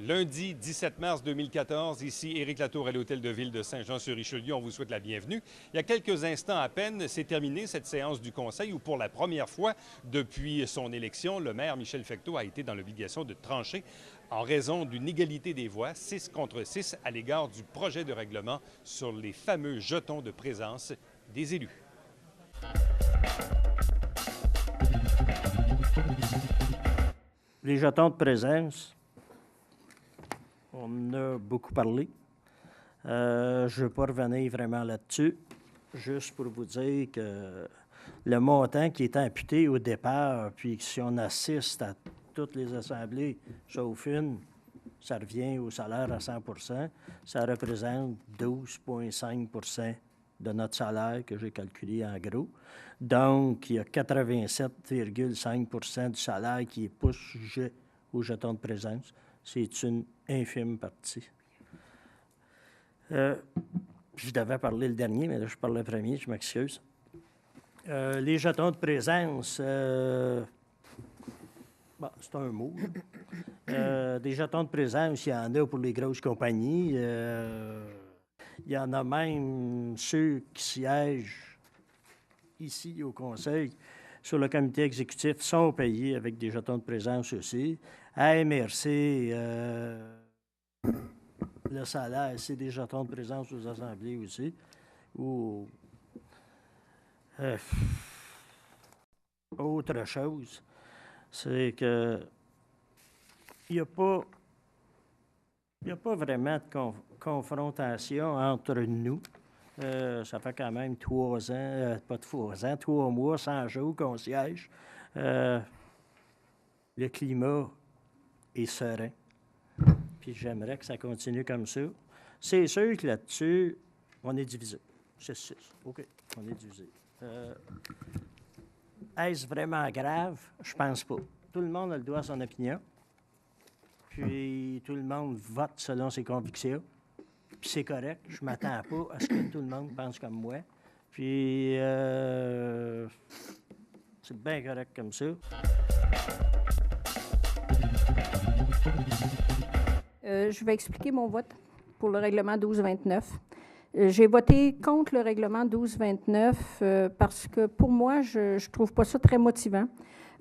Lundi 17 mars 2014, ici Éric Latour à l'Hôtel de Ville de Saint-Jean-sur-Richelieu. On vous souhaite la bienvenue. Il y a quelques instants à peine, s'est terminée cette séance du Conseil où, pour la première fois depuis son élection, le maire Michel Fecteau a été dans l'obligation de trancher en raison d'une égalité des voix, 6 contre 6, à l'égard du projet de règlement sur les fameux jetons de présence des élus. Les jetons de présence, on en a beaucoup parlé. Je ne veux pas revenir vraiment là-dessus, juste pour vous dire que le montant qui était imputé au départ, puis que si on assiste à toutes les assemblées, sauf une, ça revient au salaire à 100 %, ça représente 12,5 % de notre salaire que j'ai calculé en gros. Donc, il y a 87,5 % du salaire qui n'est pas sujet au jeton de présence. C'est une infime partie. Je devais parler le dernier, mais là, je parle le premier, je m'excuse. Les jetons de présence, c'est un mot. Des jetons de présence, il y en a pour les grosses compagnies. Il y en a même ceux qui siègent ici au Conseil sur le comité exécutif sont payés avec des jetons de présence aussi. À MRC, le salaire, c'est des jetons de présence aux assemblées aussi. Autre chose, c'est que il n'y a pas vraiment de confrontation entre nous. Ça fait quand même 3 ans, pas 3 ans, 3 mois, 100 jours qu'on siège. Le climat est serein. Puis j'aimerais que ça continue comme ça. C'est sûr que là-dessus, on est divisé. C'est 6. OK, on est divisé. Est-ce vraiment grave? Je pense pas. Tout le monde a le droit à son opinion. Puis tout le monde vote selon ses convictions. Puis c'est correct. Je ne m'attends pas à ce que tout le monde pense comme moi. Puis c'est bien correct comme ça. Je vais expliquer mon vote pour le règlement 1229. J'ai voté contre le règlement 1229 parce que pour moi, je ne trouve pas ça très motivant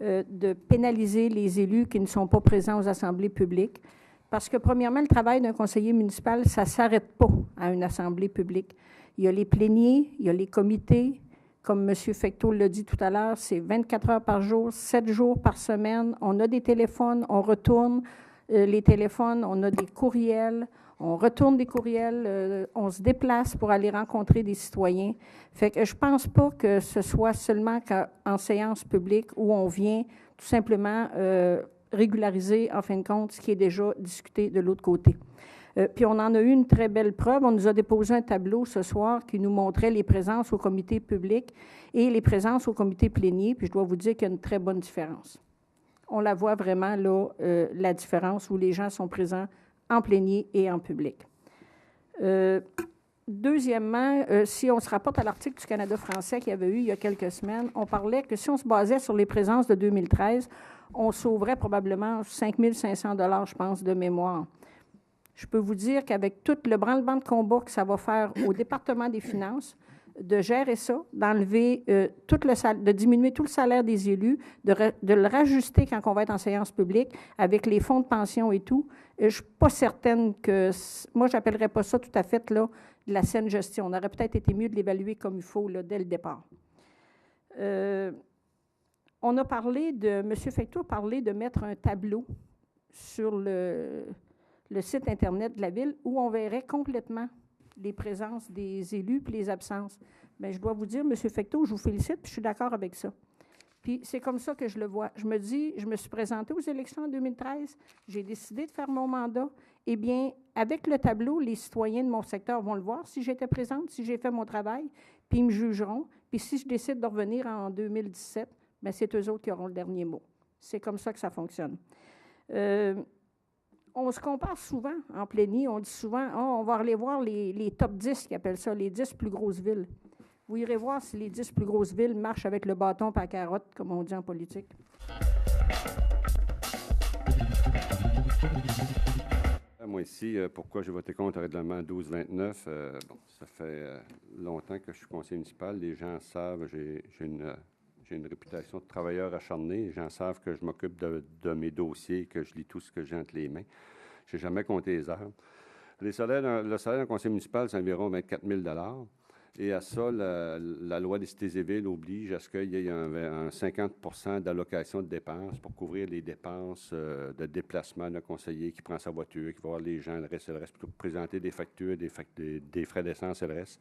de pénaliser les élus qui ne sont pas présents aux assemblées publiques. Parce que, premièrement, le travail d'un conseiller municipal, ça ne s'arrête pas à une assemblée publique. Il y a les pléniers, il y a les comités. Comme M. Fecteau l'a dit tout à l'heure, c'est 24 heures par jour, 7 jours par semaine. On a des téléphones, on retourne les téléphones, on a des courriels, on retourne des courriels, on se déplace pour aller rencontrer des citoyens. Fait que je ne pense pas que ce soit seulement en séance publique où on vient tout simplement régulariser, en fin de compte, ce qui est déjà discuté de l'autre côté. Puis on en a eu une très belle preuve. On nous a déposé un tableau ce soir qui nous montrait les présences au comité public et les présences au comité plénier. Puis je dois vous dire qu'il y a une très bonne différence. On la voit vraiment, là, la différence où les gens sont présents en plénier et en public. Deuxièmement, si on se rapporte à l'article du Canada français qu'il y avait eu il y a quelques semaines, on parlait que si on se basait sur les présences de 2013, on sauverait probablement 5 500 $ je pense, de mémoire. Je peux vous dire qu'avec tout le branle-bas de combat que ça va faire au département des finances, de gérer ça, d'enlever de diminuer tout le salaire des élus, de le rajuster quand on va être en séance publique avec les fonds de pension et tout, je ne suis pas certaine que... Moi, je n'appellerais pas ça tout à fait là, de la saine gestion. On aurait peut-être été mieux de l'évaluer comme il faut là, dès le départ. On a parlé de... M. Fecteau a parlé de mettre un tableau sur le site Internet de la Ville où on verrait complètement les présences des élus puis les absences. Bien, je dois vous dire, M. Fecteau, je vous félicite, puis je suis d'accord avec ça. Puis c'est comme ça que je le vois. Je me dis, je me suis présentée aux élections en 2013, j'ai décidé de faire mon mandat. Eh bien, avec le tableau, les citoyens de mon secteur vont le voir si j'étais présente, si j'ai fait mon travail, puis ils me jugeront. Puis si je décide de revenir en 2017, bien, c'est eux autres qui auront le dernier mot. C'est comme ça que ça fonctionne. On se compare souvent en plénie. On dit souvent, on va aller voir les top 10, qui appellent ça, les 10 plus grosses villes. Vous irez voir si les 10 plus grosses villes marchent avec le bâton par la carotte, comme on dit en politique. Moi ici, pourquoi j'ai voté contre le règlement 1229? Ça fait longtemps que je suis conseiller municipal. Les gens savent, j'ai une réputation de travailleur acharné. Les gens savent que je m'occupe de mes dossiers, que je lis tout ce que j'ai entre les mains. Je n'ai jamais compté les heures. Le salaire d'un conseiller municipal, c'est environ 24 000 $. Et à ça, la loi des cités et villes oblige à ce qu'il y ait un 50 % d'allocation de dépenses pour couvrir les dépenses de déplacement d'un conseiller qui prend sa voiture, qui va voir les gens, le reste, pour présenter des factures, des frais d'essence et le reste.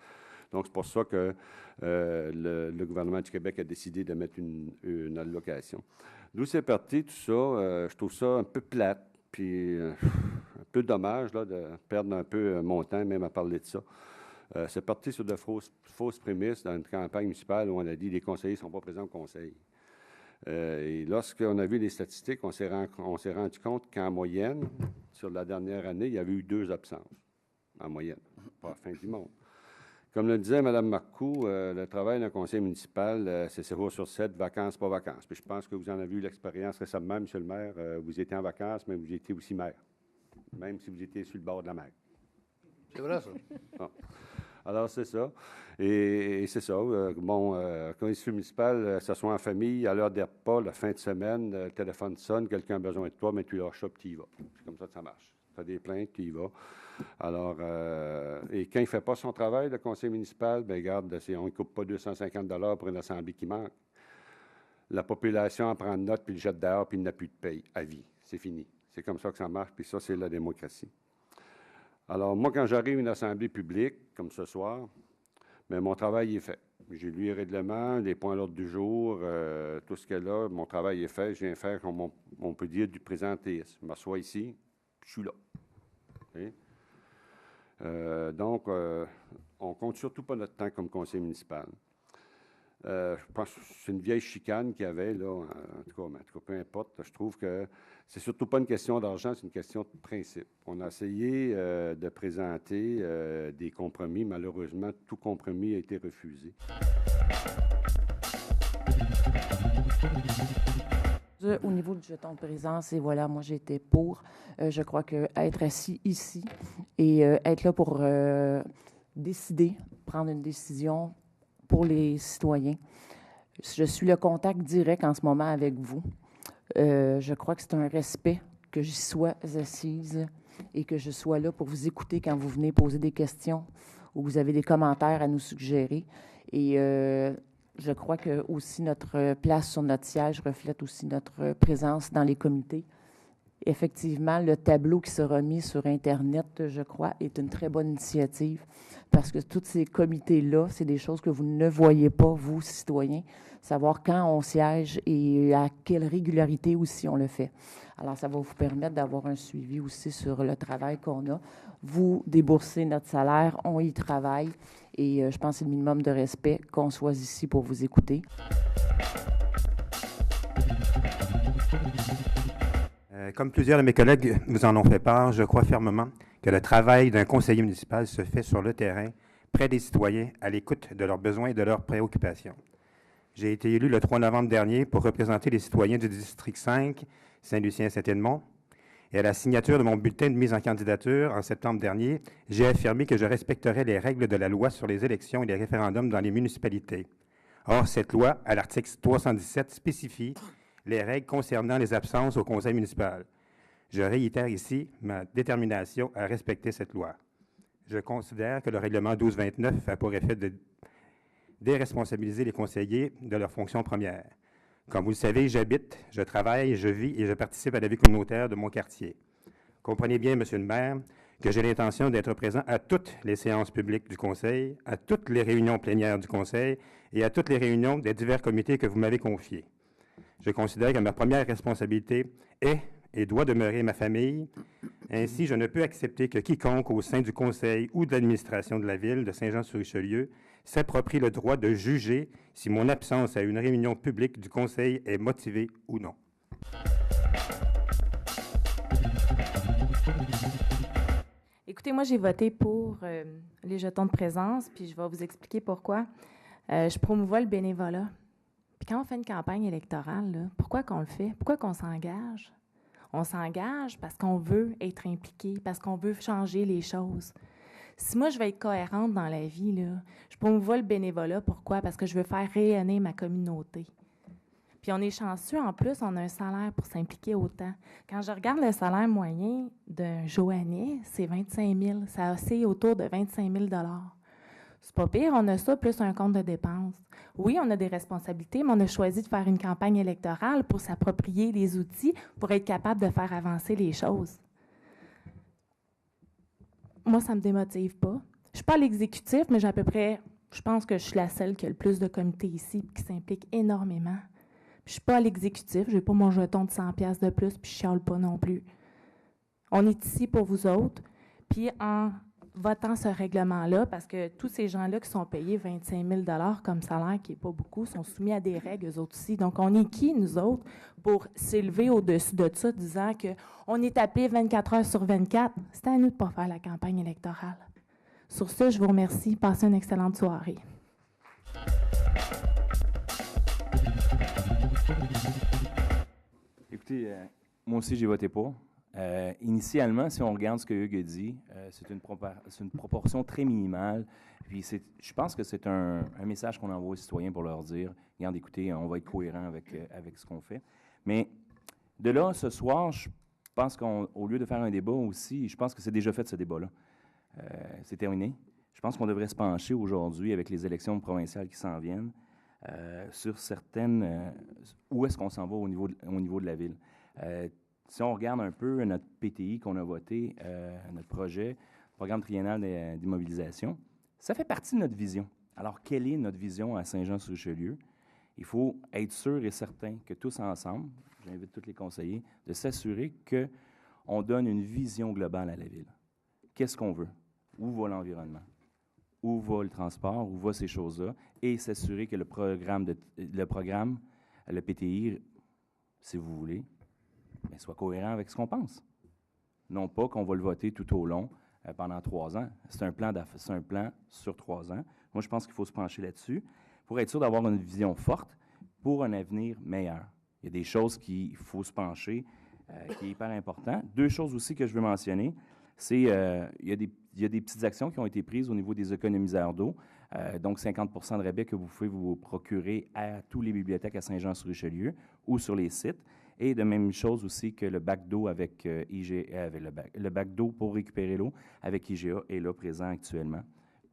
Donc, c'est pour ça que le gouvernement du Québec a décidé de mettre une allocation. D'où c'est parti, tout ça, je trouve ça un peu plate, puis un peu dommage là, de perdre un peu mon temps même à parler de ça. C'est parti sur de fausses prémices dans une campagne municipale où on a dit que les conseillers ne sont pas présents au conseil. Et lorsqu'on a vu les statistiques, on s'est rendu compte qu'en moyenne, sur la dernière année, il y avait eu 2 absences, en moyenne, pas la fin du monde. Comme le disait Mme Marcoux, le travail d'un conseiller municipal, c'est 7 jours sur 7, vacances, pas vacances. Puis je pense que vous en avez eu l'expérience récemment, M. le maire. Vous étiez en vacances, mais vous étiez aussi maire, même si vous étiez sur le bord de la mer. C'est vrai, ça. Bon. Alors, c'est ça. Et c'est ça. Conseiller municipal, ça soit en famille, à l'heure des repas, la fin de semaine, le téléphone sonne, quelqu'un a besoin de toi, mais tu lâches ça, puis tu y vas. C'est comme ça que ça marche. Tu as des plaintes, tu y vas. Alors, et quand il ne fait pas son travail, le conseiller municipal, bien, regarde, on ne coupe pas 250 $ pour une assemblée qui manque. La population en prend note, puis le jette dehors, puis il n'a plus de paye à vie. C'est fini. C'est comme ça que ça marche, puis ça, c'est la démocratie. Alors, moi, quand j'arrive à une assemblée publique, comme ce soir, bien, mon travail est fait. J'ai lu les règlements, les points à l'ordre du jour, tout ce qu'il y a là, mon travail est fait. Je viens faire, comme on peut dire, du présentéisme. Je m'assois ici, je suis là. Okay? Donc, on ne compte surtout pas notre temps comme conseiller municipal. Je pense que c'est une vieille chicane qu'il y avait, là, en tout cas, peu importe. Je trouve que c'est surtout pas une question d'argent, c'est une question de principe. On a essayé de présenter des compromis. Malheureusement, tout compromis a été refusé. Au niveau du jeton de présence, et voilà, moi j'étais pour. Je crois qu'être assis ici et être là pour décider, prendre une décision pour les citoyens. Je suis le contact direct en ce moment avec vous. Je crois que c'est un respect que j'y sois assise et que je sois là pour vous écouter quand vous venez poser des questions ou vous avez des commentaires à nous suggérer. Et je crois que aussi notre place sur notre siège reflète aussi notre présence dans les comités. Effectivement, le tableau qui sera mis sur Internet, je crois, est une très bonne initiative parce que tous ces comités-là, c'est des choses que vous ne voyez pas, vous, citoyens, savoir quand on siège et à quelle régularité aussi on le fait. Alors, ça va vous permettre d'avoir un suivi aussi sur le travail qu'on a. Vous déboursez notre salaire, on y travaille et je pense que c'est le minimum de respect qu'on soit ici pour vous écouter. Comme plusieurs de mes collègues vous en ont fait part, je crois fermement que le travail d'un conseiller municipal se fait sur le terrain, près des citoyens, à l'écoute de leurs besoins et de leurs préoccupations. J'ai été élu le 3 novembre dernier pour représenter les citoyens du district 5, Saint-Lucien-Saint-Edmond. Et à la signature de mon bulletin de mise en candidature en septembre dernier, j'ai affirmé que je respecterais les règles de la loi sur les élections et les référendums dans les municipalités. Or, cette loi, à l'article 317, spécifie les règles concernant les absences au conseil municipal. Je réitère ici ma détermination à respecter cette loi. Je considère que le règlement 1229 a pour effet de déresponsabiliser les conseillers de leurs fonctions premières. Comme vous le savez, j'habite, je travaille, je vis et je participe à la vie communautaire de mon quartier. Comprenez bien, Monsieur le maire, que j'ai l'intention d'être présent à toutes les séances publiques du conseil, à toutes les réunions plénières du conseil et à toutes les réunions des divers comités que vous m'avez confiés. Je considère que ma première responsabilité est et doit demeurer ma famille. Ainsi, je ne peux accepter que quiconque au sein du conseil ou de l'administration de la ville de Saint-Jean-sur-Richelieu s'approprie le droit de juger si mon absence à une réunion publique du conseil est motivée ou non. Écoutez, moi, j'ai voté pour les jetons de présence, puis je vais vous expliquer pourquoi. Je promouvois le bénévolat. Puis quand on fait une campagne électorale, là, pourquoi qu'on le fait? Pourquoi qu'on s'engage? On s'engage parce qu'on veut être impliqué, parce qu'on veut changer les choses. Si moi, je vais être cohérente dans la vie, là, je promouvois le bénévolat. Pourquoi? Parce que je veux faire rayonner ma communauté. Puis on est chanceux, en plus, on a un salaire pour s'impliquer autant. Quand je regarde le salaire moyen d'un Joannais, c'est 25 000. Ça oscille autour de 25 000 $. C'est pas pire, on a ça plus un compte de dépenses. Oui, on a des responsabilités, mais on a choisi de faire une campagne électorale pour s'approprier les outils pour être capable de faire avancer les choses. Moi, ça ne me démotive pas. Je ne suis pas à l'exécutif, mais j'ai à peu près, je pense que je suis la seule qui a le plus de comités ici qui s'implique énormément. Je ne suis pas à l'exécutif, je n'ai pas mon jeton de 100 $ de plus, puis je ne chiale pas non plus. On est ici pour vous autres, puis en votant ce règlement-là, parce que tous ces gens-là qui sont payés 25 000 $ comme salaire, qui n'est pas beaucoup, sont soumis à des règles, eux autres aussi. Donc, on est qui, nous autres, pour s'élever au-dessus de ça, disant qu'on est appelé 24 heures sur 24? C'est à nous de ne pas faire la campagne électorale. Sur ce, je vous remercie. Passez une excellente soirée. Écoutez, moi aussi, j'ai voté pour. Initialement, si on regarde ce que Hugues a dit, c'est une proportion très minimale. Puis je pense que c'est un message qu'on envoie aux citoyens pour leur dire, regarde, écoutez, on va être cohérent avec ce qu'on fait. Mais de là, ce soir, je pense qu'au lieu de faire un débat aussi, je pense que c'est déjà fait ce débat-là. C'est terminé. Je pense qu'on devrait se pencher aujourd'hui, avec les élections provinciales qui s'en viennent, sur certaines... où est-ce qu'on s'en va au niveau de la ville. Si on regarde un peu notre PTI qu'on a voté, notre projet, programme triennal d'immobilisation, ça fait partie de notre vision. Alors, quelle est notre vision à Saint-Jean-sur-Richelieu? Il faut être sûr et certain que tous ensemble, j'invite tous les conseillers, de s'assurer qu'on donne une vision globale à la ville. Qu'est-ce qu'on veut? Où va l'environnement? Où va le transport? Où va ces choses-là? Et s'assurer que le programme, le PTI, si vous voulez, bien, soit cohérent avec ce qu'on pense. Non pas qu'on va le voter tout au long pendant 3 ans. C'est un plan sur 3 ans. Moi, je pense qu'il faut se pencher là-dessus pour être sûr d'avoir une vision forte pour un avenir meilleur. Il y a des choses qu'il faut se pencher, qui est hyper important. 2 choses aussi que je veux mentionner, c'est il y a des petites actions qui ont été prises au niveau des économiseurs d'eau. Donc, 50 % de rabais que vous pouvez vous procurer à toutes les bibliothèques à Saint-Jean-sur-Richelieu ou sur les sites. Et de même chose aussi que le bac d'eau avec IGA, le bac d'eau pour récupérer l'eau avec IGA est là présent actuellement.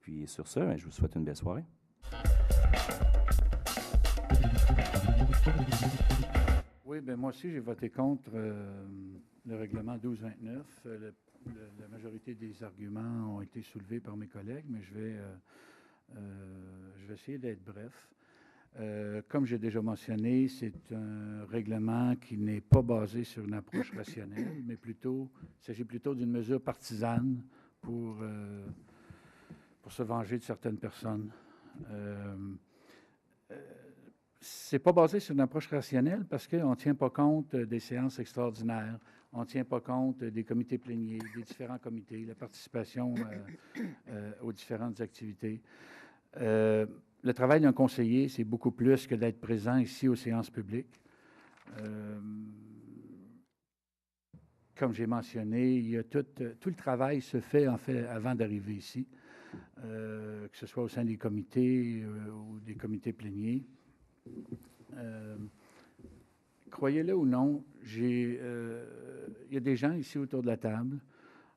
Puis sur ça, je vous souhaite une belle soirée. Oui, bien moi aussi, j'ai voté contre le règlement 1229. La majorité des arguments ont été soulevés par mes collègues, mais je vais essayer d'être bref. Comme j'ai déjà mentionné, c'est un règlement qui n'est pas basé sur une approche rationnelle, mais il s'agit plutôt d'une mesure partisane pour se venger de certaines personnes. C'est pas basé sur une approche rationnelle parce qu'on ne tient pas compte des séances extraordinaires, on ne tient pas compte des comités pléniers, des différents comités, la participation aux différentes activités. Le travail d'un conseiller, c'est beaucoup plus que d'être présent ici aux séances publiques. Comme j'ai mentionné, il y a tout le travail se fait en fait avant d'arriver ici, que ce soit au sein des comités ou des comités pléniers. Croyez-le ou non, il y a des gens ici autour de la table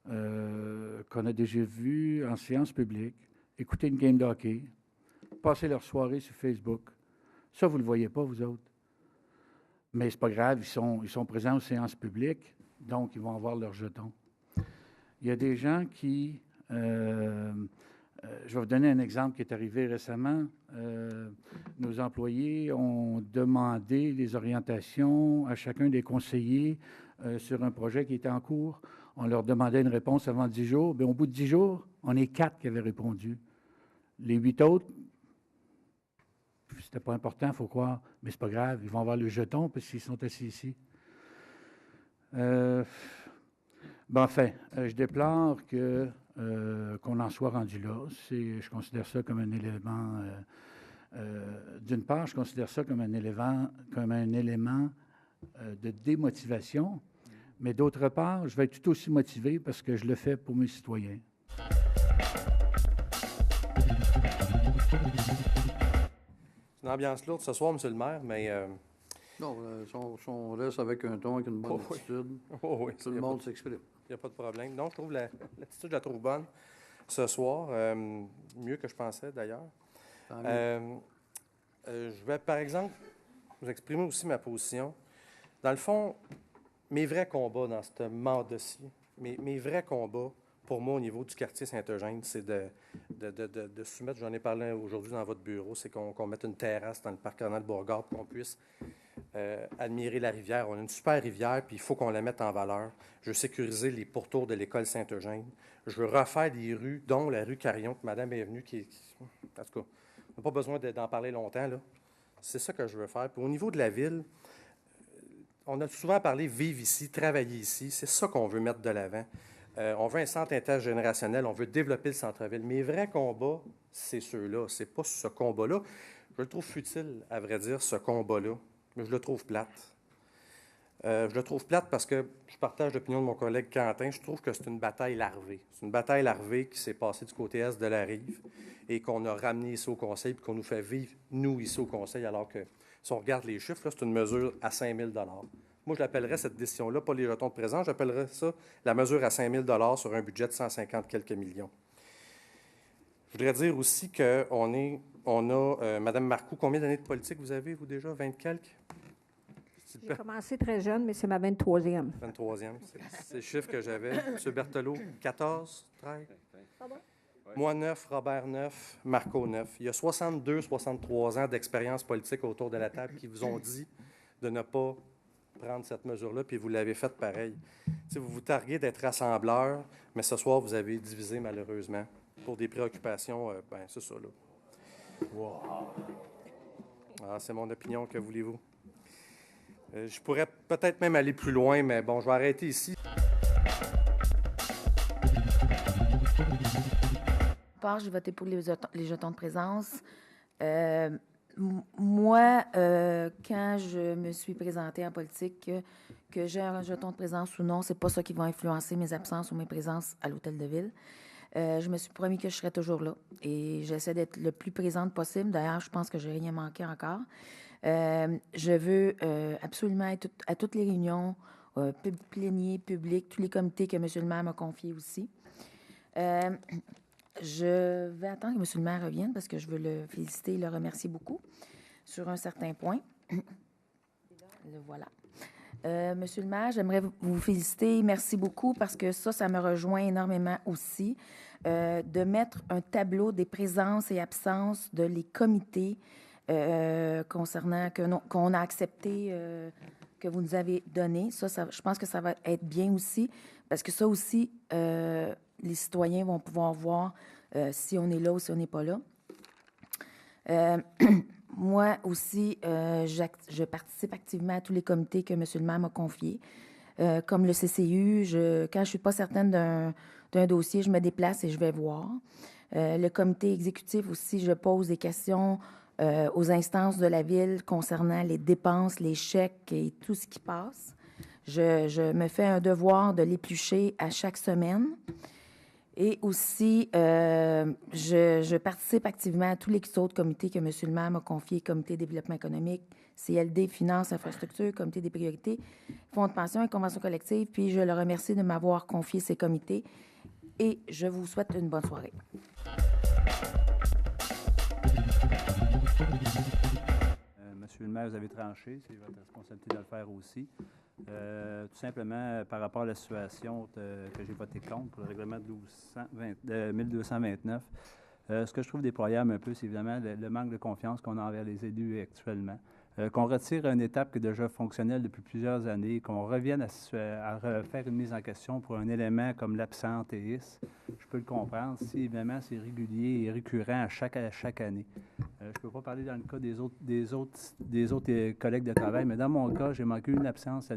qu'on a déjà vus en séance publique écouter une game de hockey, passer leur soirée sur Facebook. Ça, vous ne le voyez pas, vous autres. Mais c'est pas grave, ils sont présents aux séances publiques, donc ils vont avoir leur jeton. Il y a des gens qui... je vais vous donner un exemple qui est arrivé récemment. Nos employés ont demandé des orientations à chacun des conseillers sur un projet qui était en cours. On leur demandait une réponse avant 10 jours. Bien, au bout de 10 jours, on est 4 qui avaient répondu. Les 8 autres, c'était pas important, il faut croire, mais c'est pas grave, ils vont avoir le jeton parce qu'ils sont assis ici. Ben, enfin, je déplore qu'on en soit rendu là. Je considère ça comme un élément... d'une part, je considère ça comme un élément de démotivation, mais d'autre part, je vais être tout aussi motivé parce que je le fais pour mes citoyens. C'est une ambiance lourde ce soir, M. le maire, mais... Non, on reste avec un ton, avec une bonne oui. attitude. Oui, Tout le monde s'exprime. Il n'y a pas de problème. Non, je trouve l'attitude, je la trouve bonne ce soir. Mieux que je pensais, d'ailleurs. Je vais, par exemple, vous exprimer aussi ma position. Dans le fond, mes vrais combats dans ce mandat-ci, mes vrais combats, pour moi, au niveau du quartier Saint-Eugène, c'est de soumettre, j'en ai parlé aujourd'hui dans votre bureau, c'est qu'on mette une terrasse dans le parc Ronald Bourgard pour qu'on puisse admirer la rivière. On a une super rivière, puis il faut qu'on la mette en valeur. Je veux sécuriser les pourtours de l'école Saint-Eugène. Je veux refaire des rues, dont la rue Carillon, que Madame est venue, en tout cas, on n'a pas besoin d'en parler longtemps, là. C'est ça que je veux faire. Puis au niveau de la ville, on a souvent parlé vivre ici, travailler ici. C'est ça qu'on veut mettre de l'avant. On veut un centre intergénérationnel, on veut développer le centre-ville. Mes vrais combats, c'est ceux-là. C'est pas ce combat-là. Je le trouve futile, à vrai dire, ce combat-là. Mais je le trouve plate. Je le trouve plate parce que je partage l'opinion de mon collègue Quentin. Je trouve que c'est une bataille larvée. C'est une bataille larvée qui s'est passée du côté est de la rive et qu'on a ramené ici au Conseil puis qu'on nous fait vivre, nous, ici au Conseil, alors que si on regarde les chiffres, là, c'est une mesure à 5 000 Moi, je l'appellerais cette décision-là, pas les jetons de présence, j'appellerais ça la mesure à 5 000 sur un budget de 150 quelques millions. Je voudrais dire aussi qu'on a, Mme Marcoux, combien d'années de politique vous avez, vous déjà? 20 quelques? J'ai commencé très jeune, mais c'est ma 23e. 23e, c'est le chiffre que j'avais. M. Berthelot, 14, 13? Moi, 9, Robert, 9, Marco, 9. Il y a 62, 63 ans d'expérience politique autour de la table qui vous ont dit de ne pas prendre cette mesure-là, puis vous l'avez faite pareil. T'sais, vous vous targuez d'être rassembleur, mais ce soir, vous avez divisé, malheureusement, pour des préoccupations, c'est ça, là. Wow. Ah, c'est mon opinion, que voulez-vous? Je pourrais peut-être même aller plus loin, mais bon, je vais arrêter ici. J'ai voté pour les jetons de présence. Moi, quand je me suis présentée en politique, que j'ai un jeton de présence ou non, c'est pas ça qui va influencer mes absences ou mes présences à l'hôtel de ville. Je me suis promis que je serais toujours là et j'essaie d'être le plus présente possible. D'ailleurs, je pense que j'ai rien manqué encore. Je veux absolument être à toutes les réunions, pléniers, publiques, tous les comités que M. le maire m'a confiés aussi. Je vais attendre que M. le maire revienne parce que je veux le féliciter et le remercier beaucoup sur un certain point. Le voilà. Monsieur le maire, j'aimerais vous féliciter. Merci beaucoup parce que ça me rejoint énormément aussi. De mettre un tableau des présences et absences de les comités concernant qu'on a accepté, que vous nous avez donné. Ça, je pense que ça va être bien aussi parce que ça aussi, les citoyens vont pouvoir voir si on est là ou si on n'est pas là. Moi aussi, je participe activement à tous les comités que M. le maire m'a confiés. Comme le CCU, quand je ne suis pas certaine d'un dossier, je me déplace et je vais voir. Le comité exécutif aussi, je pose des questions aux instances de la Ville concernant les dépenses, les chèques et tout ce qui passe. Je me fais un devoir de l'éplucher à chaque semaine. Et aussi, je participe activement à tous les autres comités que M. le maire m'a confiés, Comité développement économique, CLD, Finances, Infrastructures, Comité des priorités, Fonds de pension et conventions collectives. Puis je le remercie de m'avoir confié ces comités et je vous souhaite une bonne soirée. Monsieur le maire, vous avez tranché, c'est votre responsabilité de le faire aussi. Tout simplement, par rapport à la situation que j'ai voté contre pour le règlement de 1229, ce que je trouve déployable un peu, c'est évidemment le manque de confiance qu'on a envers les élus actuellement. Qu'on retire une étape qui est déjà fonctionnelle depuis plusieurs années, qu'on revienne à refaire une mise en question pour un élément comme l'absentéisme, je peux le comprendre si, évidemment, c'est régulier et récurrent à chaque année. Je ne peux pas parler dans le cas des autres collègues de travail, mais dans mon cas, j'ai manqué une absence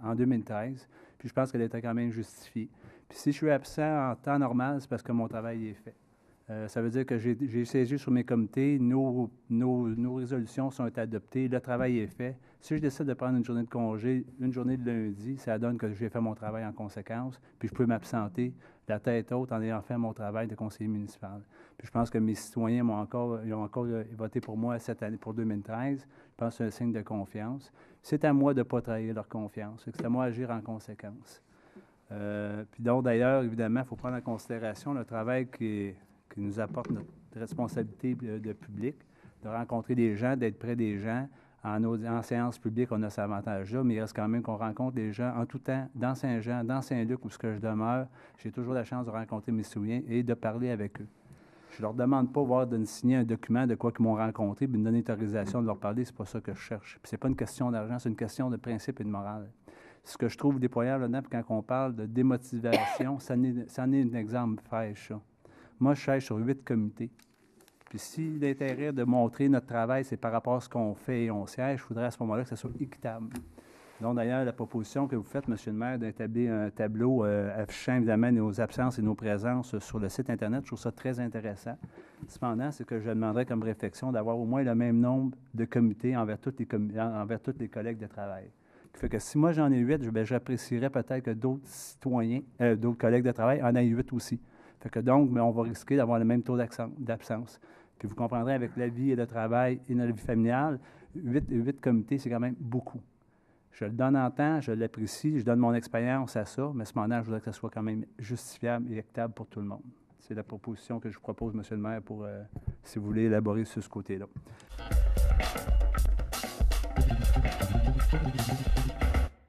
en 2013, puis je pense qu'elle était quand même justifiée. Puis si je suis absent en temps normal, c'est parce que mon travail est fait. Ça veut dire que j'ai siégé sur mes comités, nos résolutions sont adoptées, le travail est fait. Si je décide de prendre une journée de congé, une journée de lundi, ça donne que j'ai fait mon travail en conséquence, puis je peux m'absenter la tête haute en ayant fait mon travail de conseiller municipal. Puis je pense que mes citoyens ils ont encore voté pour moi cette année, pour 2013. Je pense que c'est un signe de confiance. C'est à moi de ne pas trahir leur confiance. C'est à moi d'agir en conséquence. Puis donc, d'ailleurs, évidemment, il faut prendre en considération le travail qui nous apporte notre responsabilité de public, de rencontrer des gens, d'être près des gens. En séance publique, on a cet avantage-là, mais il reste quand même qu'on rencontre des gens en tout temps, dans Saint-Jean, dans Saint-Luc, où ce que je demeure. J'ai toujours la chance de rencontrer mes citoyens et de parler avec eux. Je ne leur demande pas de me signer un document de quoi qu'ils m'ont rencontré, puis de me donner l'autorisation de leur parler. C'est pas ça que je cherche. Ce n'est pas une question d'argent, c'est une question de principe et de morale. Ce que je trouve déployable là-dedans, quand on parle de démotivation, ça en est un exemple fraîche, ça. Moi, je siège sur 8 comités. Puis si l'intérêt de montrer notre travail, c'est par rapport à ce qu'on fait et on siège, je voudrais à ce moment-là que ça soit équitable. Donc, d'ailleurs, la proposition que vous faites, M. le maire, d'établir un tableau affichant évidemment nos absences et nos présences sur le site Internet, je trouve ça très intéressant. Cependant, c'est que je demanderais comme réflexion d'avoir au moins le même nombre de comités envers tous les collègues de travail. Ce qui fait que si moi j'en ai 8, j'apprécierais peut-être que d'autres citoyens, d'autres collègues de travail en aient 8 aussi. Fait que donc, on va risquer d'avoir le même taux d'absence. Puis vous comprendrez, avec la vie et le travail et notre vie familiale, 8 comités, c'est quand même beaucoup. Je le donne en temps, je l'apprécie, je donne mon expérience à ça, mais cependant, je voudrais que ça soit quand même justifiable et équitable pour tout le monde. C'est la proposition que je vous propose, M. le maire, pour, si vous voulez élaborer sur ce côté-là.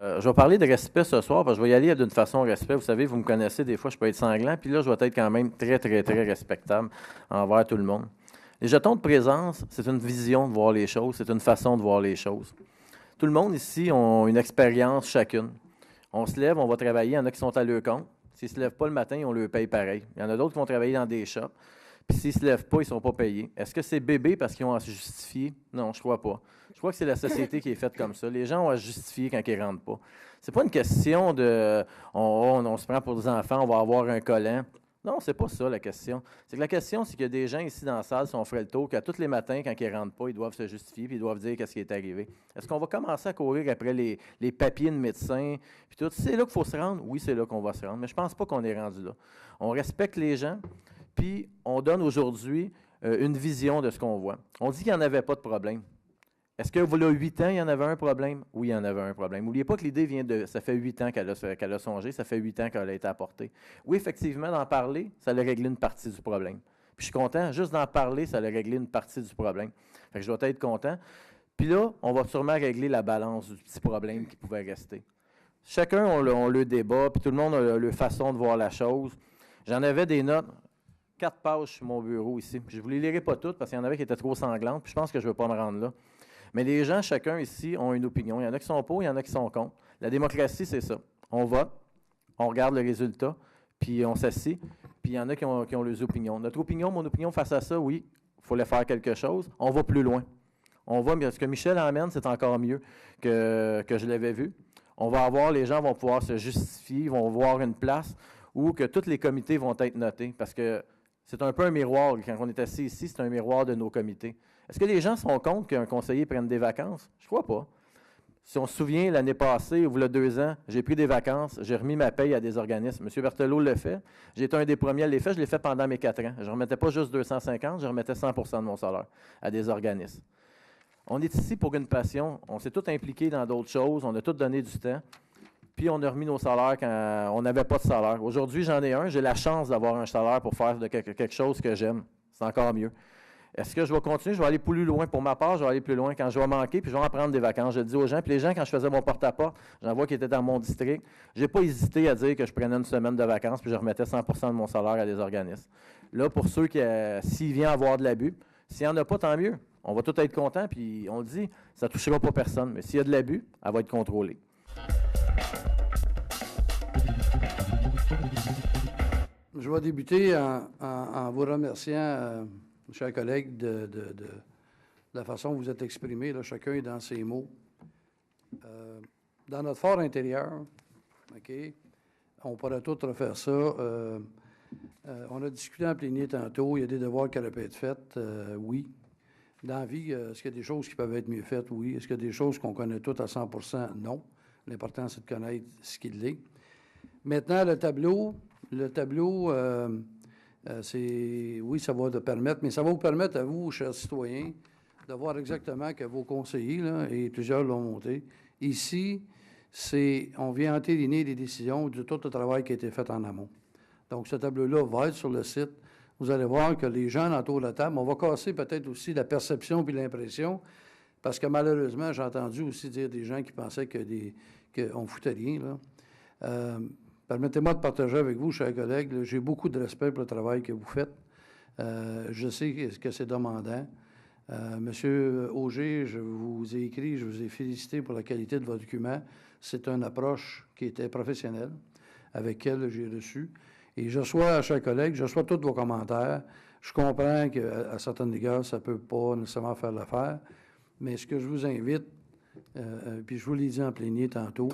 Je vais parler de respect ce soir, parce que je vais y aller d'une façon respect. Vous savez, vous me connaissez, des fois, je peux être sanglant, puis là, je vais être quand même très, très, très respectable envers tout le monde. Les jetons de présence, c'est une vision de voir les choses, c'est une façon de voir les choses. Tout le monde ici a une expérience chacune. On se lève, on va travailler, il y en a qui sont à leur compte. S'ils ne se lèvent pas le matin, on leur paye pareil. Il y en a d'autres qui vont travailler dans des shops, puis s'ils ne se lèvent pas, ils ne sont pas payés. Est-ce que c'est bébé parce qu'ils ont à se justifier? Non, je ne crois pas. Je crois que c'est la société qui est faite comme ça. Les gens ont à se justifier quand ils ne rentrent pas. C'est pas une question de on se prend pour des enfants, on va avoir un collant. Non, c'est pas ça la question. C'est que la question, c'est qu'il y a des gens ici dans la salle, si on ferait le tour, qu'à tous les matins, quand ils ne rentrent pas, ils doivent se justifier puis ils doivent dire qu'est-ce qui est arrivé. Est-ce qu'on va commencer à courir après les papiers de médecins puis tout? C'est là qu'il faut se rendre? Oui, c'est là qu'on va se rendre, mais je ne pense pas qu'on est rendu là. On respecte les gens, puis on donne aujourd'hui une vision de ce qu'on voit. On dit qu'il n'y en avait pas de problème. Est-ce que, voilà 8 ans, il y en avait un problème? Oui, il y en avait un problème. N'oubliez pas que l'idée vient de... Ça fait 8 ans qu'elle a songé, ça fait 8 ans qu'elle a été apportée. Oui, effectivement, d'en parler, ça a réglé une partie du problème. Puis je suis content, juste d'en parler, ça a réglé une partie du problème. Fait que je dois être content. Puis là, on va sûrement régler la balance du petit problème qui pouvait rester. Chacun a le débat, puis tout le monde a leur façon de voir la chose. J'en avais des notes, 4 pages sur mon bureau ici. Puis je ne vous les lirai pas toutes parce qu'il y en avait qui étaient trop sanglantes, puis je pense que je ne vais pas me rendre là. Mais les gens, chacun ici, ont une opinion. Il y en a qui sont pour, il y en a qui sont contre. La démocratie, c'est ça. On vote, on regarde le résultat, puis on s'assied, puis il y en a qui ont leurs opinions. Notre opinion, mon opinion face à ça, oui, il fallait faire quelque chose. On va plus loin. On va, ce que Michel emmène, c'est encore mieux que je l'avais vu. On va avoir, les gens vont pouvoir se justifier, ils vont voir une place où que tous les comités vont être notés, parce que c'est un peu un miroir. Quand on est assis ici, c'est un miroir de nos comités. Est-ce que les gens sont contre qu'un conseiller prenne des vacances? Je ne crois pas. Si on se souvient, l'année passée, ou il y a 2 ans, j'ai pris des vacances, j'ai remis ma paye à des organismes. M. Berthelot le fait. J'ai été un des premiers à le faire. Je l'ai fait pendant mes 4 ans. Je ne remettais pas juste 250, je remettais 100% de mon salaire à des organismes. On est ici pour une passion. On s'est tous impliqués dans d'autres choses. On a tous donné du temps. Puis on a remis nos salaires quand on n'avait pas de salaire. Aujourd'hui, j'en ai un. J'ai la chance d'avoir un salaire pour faire de quelque chose que j'aime. C'est encore mieux. Est-ce que je vais continuer? Je vais aller plus loin. Pour ma part, je vais aller plus loin quand je vais manquer, puis je vais en prendre des vacances. Je le dis aux gens. Puis les gens, quand je faisais mon porte-à-porte, j'en vois qui étaient dans mon district. Je n'ai pas hésité à dire que je prenais une semaine de vacances, puis je remettais 100% de mon salaire à des organismes. Là, pour ceux qui, s'il vient avoir de l'abus, s'il n'y en a pas, tant mieux. On va tous être contents, puis on le dit, ça ne touchera pas personne. Mais s'il y a de l'abus, elle va être contrôlée. Je vais débuter en vous remerciant, chers collègues, la façon dont vous êtes exprimé, là, chacun est dans ses mots. Dans notre fort intérieur, OK, on pourrait tout refaire ça. On a discuté en plénier tantôt, il y a des devoirs qui auraient pu être faits, oui. Dans la vie, est-ce qu'il y a des choses qui peuvent être mieux faites? Oui. Est-ce qu'il y a des choses qu'on connaît toutes à 100 %? Non. L'important, c'est de connaître ce qu'il est. Maintenant, le tableau, c'est... Oui, ça va te permettre, mais ça va vous permettre à vous, chers citoyens, de voir exactement que vos conseillers, là, et plusieurs l'ont monté, ici, on vient entériner les décisions de tout le travail qui a été fait en amont. Donc, ce tableau-là va être sur le site. Vous allez voir que les gens autour de la table, on va casser peut-être aussi la perception puis l'impression, parce que malheureusement, j'ai entendu aussi dire des gens qui pensaient qu'on foutait rien, là. Permettez-moi de partager avec vous, chers collègues, là, j'ai beaucoup de respect pour le travail que vous faites. Je sais que c'est demandant. Monsieur Auger, je vous ai écrit, je vous ai félicité pour la qualité de votre document. C'est une approche qui était professionnelle, avec laquelle j'ai reçu. Et je reçois, chers collègues, je reçois tous vos commentaires. Je comprends qu'à certaines égards, ça ne peut pas nécessairement faire l'affaire. Mais ce que je vous invite, puis je vous l'ai dit en plénier tantôt,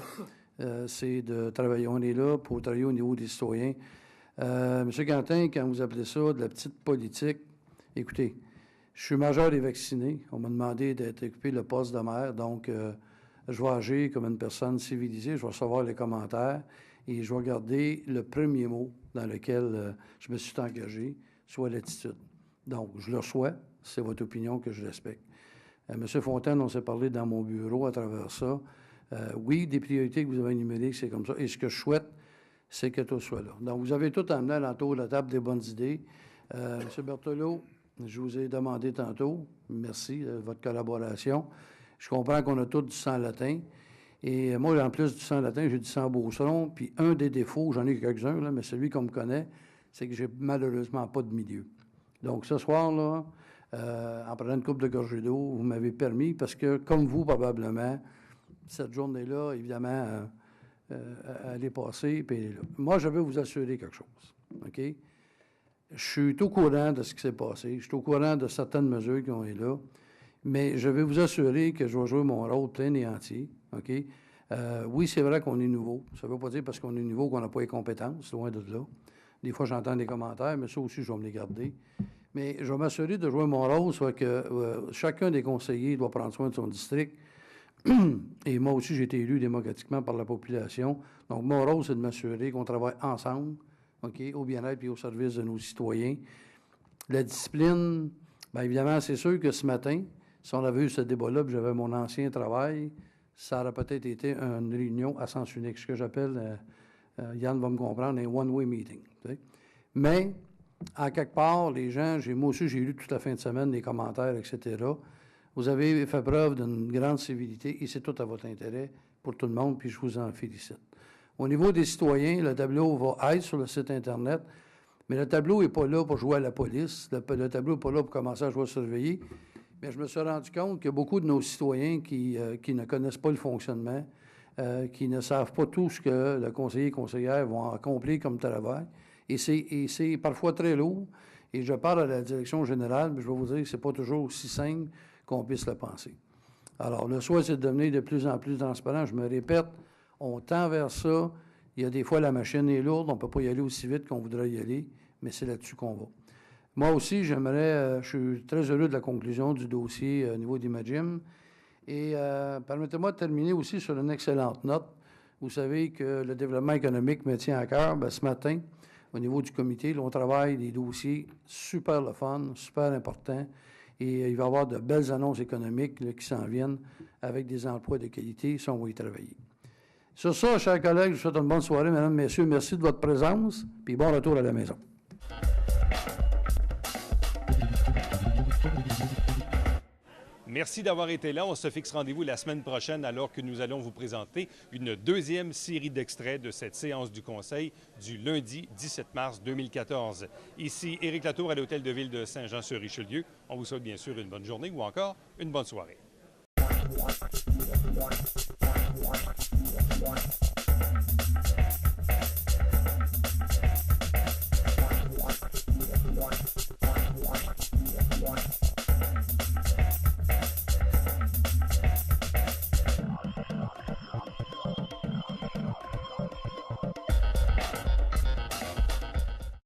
c'est de travailler. On est là pour travailler au niveau des citoyens. Monsieur Quentin, quand vous appelez ça de la petite politique, écoutez, je suis majeur et vacciné. On m'a demandé d'être occupé le poste de maire, donc je vais agir comme une personne civilisée. Je vais recevoir les commentaires et je vais garder le premier mot dans lequel je me suis engagé, soit l'attitude. Donc, je le reçois. C'est votre opinion que je respecte. Monsieur Fontaine, on s'est parlé dans mon bureau à travers ça. Oui, des priorités que vous avez énumérées, c'est comme ça. Et ce que je souhaite, c'est que tout soit là. Donc, vous avez tout amené à l'entour de la table des bonnes idées. Monsieur Berthelot, je vous ai demandé tantôt, merci de votre collaboration. Je comprends qu'on a tous du sang latin. Et moi, en plus du sang latin, j'ai du sang beauceron. Puis un des défauts, j'en ai quelques-uns, là, mais celui qu'on me connaît, c'est que j'ai malheureusement pas de milieu. Donc, ce soir, là, en prenant une coupe de gorgée d'eau, vous m'avez permis, parce que, comme vous, probablement, cette journée-là, évidemment, elle est passée, puis elle est là. Moi, je veux vous assurer quelque chose, OK? Je suis au courant de ce qui s'est passé. Je suis au courant de certaines mesures qui ont été là. Mais je vais vous assurer que je vais jouer mon rôle plein et entier, OK? Oui, c'est vrai qu'on est nouveau. Ça ne veut pas dire parce qu'on est nouveau qu'on n'a pas les compétences, loin de là. Des fois, j'entends des commentaires, mais ça aussi, je vais me les garder. Mais je vais m'assurer de jouer mon rôle, soit que chacun des conseillers doit prendre soin de son district. Et moi aussi, j'ai été élu démocratiquement par la population. Donc, mon rôle, c'est de m'assurer qu'on travaille ensemble, OK, au bien-être et au service de nos citoyens. La discipline, bien évidemment, c'est sûr que ce matin, si on avait eu ce débat-là, puis j'avais mon ancien travail, ça aurait peut-être été une réunion à sens unique, ce que j'appelle, Yann va me comprendre, un one-way meeting. Tu sais. Mais, à quelque part, les gens, moi aussi, j'ai lu toute la fin de semaine les commentaires, etc. Vous avez fait preuve d'une grande civilité et c'est tout à votre intérêt pour tout le monde, puis je vous en félicite. Au niveau des citoyens, le tableau va être sur le site Internet, mais le tableau n'est pas là pour jouer à la police. Le tableau n'est pas là pour commencer à jouer à surveiller. Mais je me suis rendu compte qu'il y a beaucoup de nos citoyens qui ne connaissent pas le fonctionnement, qui ne savent pas tout ce que le conseiller et conseillère vont accomplir comme travail. Et c'est parfois très lourd. Et je parle à la direction générale, mais je vais vous dire que ce n'est pas toujours aussi simple qu'on puisse le penser. Alors, le souhait, c'est de devenir de plus en plus transparent. Je me répète, on tend vers ça. Il y a des fois, la machine est lourde, on ne peut pas y aller aussi vite qu'on voudrait y aller, mais c'est là-dessus qu'on va. Moi aussi, je suis très heureux de la conclusion du dossier au niveau d'Imagim. Et permettez-moi de terminer aussi sur une excellente note. Vous savez que le développement économique me tient à cœur. Bien, ce matin, au niveau du comité, là, on travaille des dossiers super le fun, super importants. Et il va y avoir de belles annonces économiques là, qui s'en viennent avec des emplois de qualité. Ça, on va y travailler. Sur ça, chers collègues, je vous souhaite une bonne soirée. Mesdames, Messieurs, merci de votre présence. Puis bon retour à la maison. Merci d'avoir été là. On se fixe rendez-vous la semaine prochaine alors que nous allons vous présenter une deuxième série d'extraits de cette séance du Conseil du lundi 17 mars 2014. Ici Éric Latour à l'Hôtel de Ville de Saint-Jean-sur-Richelieu. On vous souhaite bien sûr une bonne journée ou encore une bonne soirée.